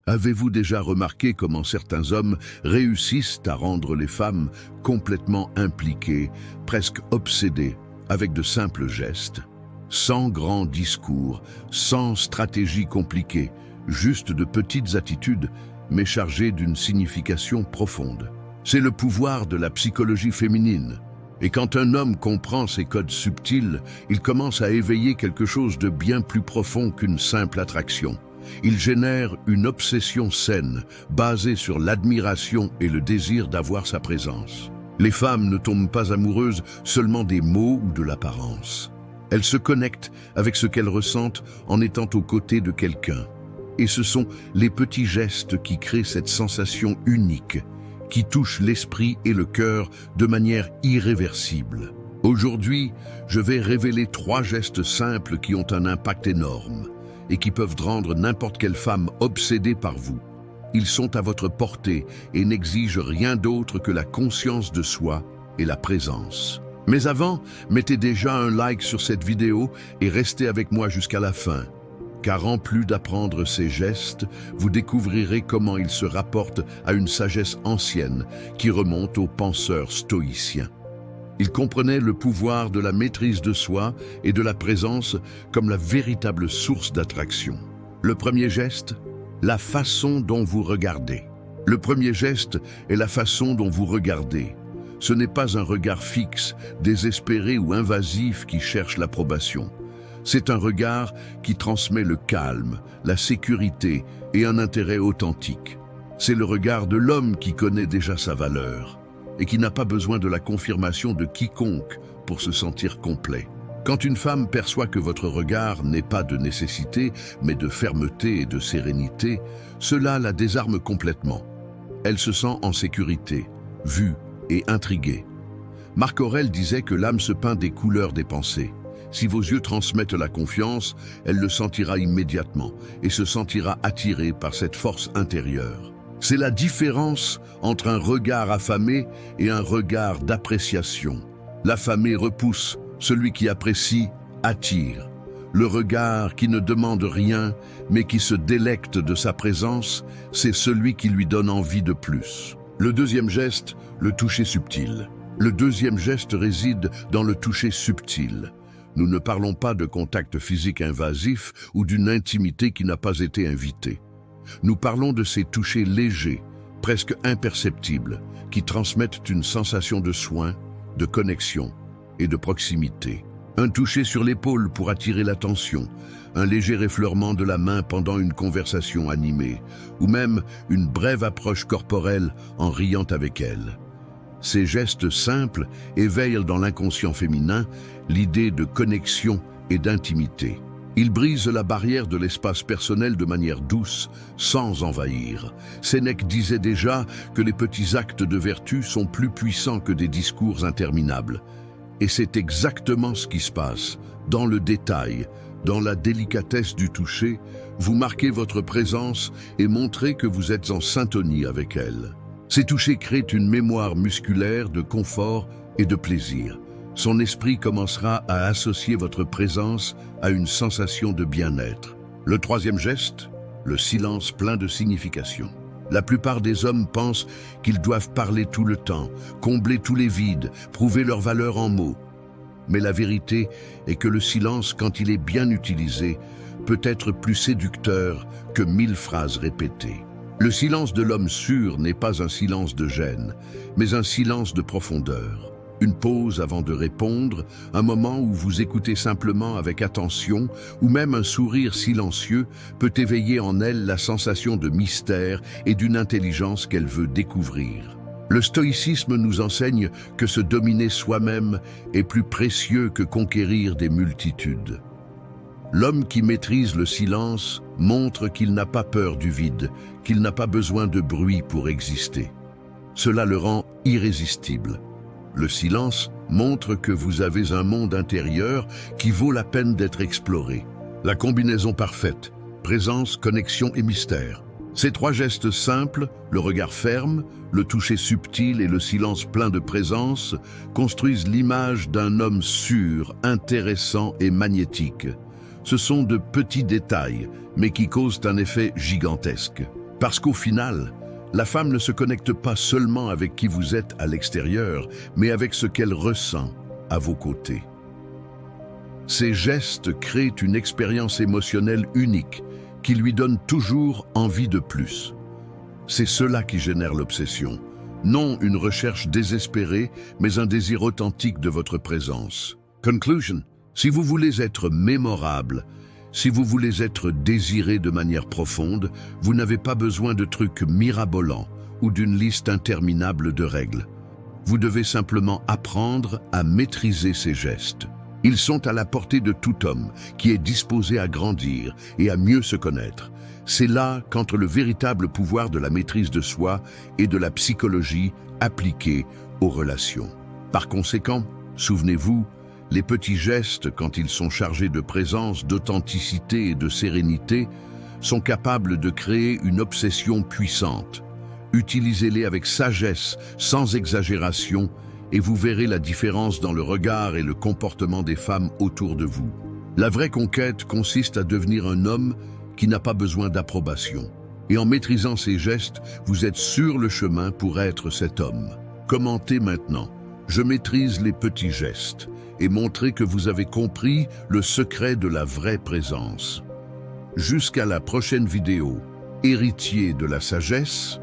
Avez-vous déjà remarqué comment certains hommes réussissent à rendre les femmes complètement impliquées, presque obsédées, avec de simples gestes? Sans grands discours, sans stratégie compliquée, juste de petites attitudes, mais chargées d'une signification profonde. C'est le pouvoir de la psychologie féminine. Et quand un homme comprend ces codes subtils, il commence à éveiller quelque chose de bien plus profond qu'une simple attraction. Il génère une obsession saine, basée sur l'admiration et le désir d'avoir sa présence. Les femmes ne tombent pas amoureuses seulement des mots ou de l'apparence. Elles se connectent avec ce qu'elles ressentent en étant aux côtés de quelqu'un. Et ce sont les petits gestes qui créent cette sensation unique, qui touche l'esprit et le cœur de manière irréversible. Aujourd'hui, je vais révéler 3 gestes simples qui ont un impact énorme et qui peuvent rendre n'importe quelle femme obsédée par vous. Ils sont à votre portée et n'exigent rien d'autre que la conscience de soi et la présence. Mais avant, mettez déjà un like sur cette vidéo et restez avec moi jusqu'à la fin. Car en plus d'apprendre ces gestes, vous découvrirez comment ils se rapportent à une sagesse ancienne qui remonte aux penseurs stoïciens. Ils comprenaient le pouvoir de la maîtrise de soi et de la présence comme la véritable source d'attraction. Le premier geste, la façon dont vous regardez. Le premier geste est la façon dont vous regardez. Ce n'est pas un regard fixe, désespéré ou invasif qui cherche l'approbation. C'est un regard qui transmet le calme, la sécurité et un intérêt authentique. C'est le regard de l'homme qui connaît déjà sa valeur et qui n'a pas besoin de la confirmation de quiconque pour se sentir complet. Quand une femme perçoit que votre regard n'est pas de nécessité, mais de fermeté et de sérénité, cela la désarme complètement. Elle se sent en sécurité, vue et intriguée. Marc Aurèle disait que l'âme se peint des couleurs des pensées. Si vos yeux transmettent la confiance, elle le sentira immédiatement et se sentira attirée par cette force intérieure. C'est la différence entre un regard affamé et un regard d'appréciation. L'affamé repousse, celui qui apprécie attire. Le regard qui ne demande rien, mais qui se délecte de sa présence, c'est celui qui lui donne envie de plus. Le deuxième geste, le toucher subtil. Le deuxième geste réside dans le toucher subtil. Nous ne parlons pas de contact physique invasif ou d'une intimité qui n'a pas été invitée. Nous parlons de ces touchers légers, presque imperceptibles, qui transmettent une sensation de soin, de connexion et de proximité. Un toucher sur l'épaule pour attirer l'attention, un léger effleurement de la main pendant une conversation animée, ou même une brève approche corporelle en riant avec elle. Ces gestes simples éveillent dans l'inconscient féminin l'idée de connexion et d'intimité. Ils brisent la barrière de l'espace personnel de manière douce, sans envahir. Sénèque disait déjà que les petits actes de vertu sont plus puissants que des discours interminables. Et c'est exactement ce qui se passe. Dans le détail, dans la délicatesse du toucher, vous marquez votre présence et montrez que vous êtes en syntonie avec elle. Ces touchés créent une mémoire musculaire de confort et de plaisir. Son esprit commencera à associer votre présence à une sensation de bien-être. Le troisième geste, le silence plein de signification. La plupart des hommes pensent qu'ils doivent parler tout le temps, combler tous les vides, prouver leur valeur en mots. Mais la vérité est que le silence, quand il est bien utilisé, peut être plus séducteur que 1000 phrases répétées. Le silence de l'homme sûr n'est pas un silence de gêne, mais un silence de profondeur. Une pause avant de répondre, un moment où vous écoutez simplement avec attention, ou même un sourire silencieux peut éveiller en elle la sensation de mystère et d'une intelligence qu'elle veut découvrir. Le stoïcisme nous enseigne que se dominer soi-même est plus précieux que conquérir des multitudes. L'homme qui maîtrise le silence montre qu'il n'a pas peur du vide, qu'il n'a pas besoin de bruit pour exister. Cela le rend irrésistible. Le silence montre que vous avez un monde intérieur qui vaut la peine d'être exploré. La combinaison parfaite, présence, connexion et mystère. Ces 3 gestes simples, le regard ferme, le toucher subtil et le silence plein de présence, construisent l'image d'un homme sûr, intéressant et magnétique. Ce sont de petits détails, mais qui causent un effet gigantesque. Parce qu'au final, la femme ne se connecte pas seulement avec qui vous êtes à l'extérieur, mais avec ce qu'elle ressent à vos côtés. Ces gestes créent une expérience émotionnelle unique qui lui donne toujours envie de plus. C'est cela qui génère l'obsession. Non une recherche désespérée, mais un désir authentique de votre présence. Conclusion. Si vous voulez être mémorable, si vous voulez être désiré de manière profonde, vous n'avez pas besoin de trucs mirabolants ou d'une liste interminable de règles. Vous devez simplement apprendre à maîtriser ces gestes. Ils sont à la portée de tout homme qui est disposé à grandir et à mieux se connaître. C'est là qu'entre le véritable pouvoir de la maîtrise de soi et de la psychologie appliquée aux relations. Par conséquent, souvenez-vous, les petits gestes, quand ils sont chargés de présence, d'authenticité et de sérénité, sont capables de créer une obsession puissante. Utilisez-les avec sagesse, sans exagération, et vous verrez la différence dans le regard et le comportement des femmes autour de vous. La vraie conquête consiste à devenir un homme qui n'a pas besoin d'approbation. Et en maîtrisant ces gestes, vous êtes sur le chemin pour être cet homme. Commentez maintenant. Je maîtrise les petits gestes et montrez que vous avez compris le secret de la vraie présence. Jusqu'à la prochaine vidéo. Héritier de la sagesse,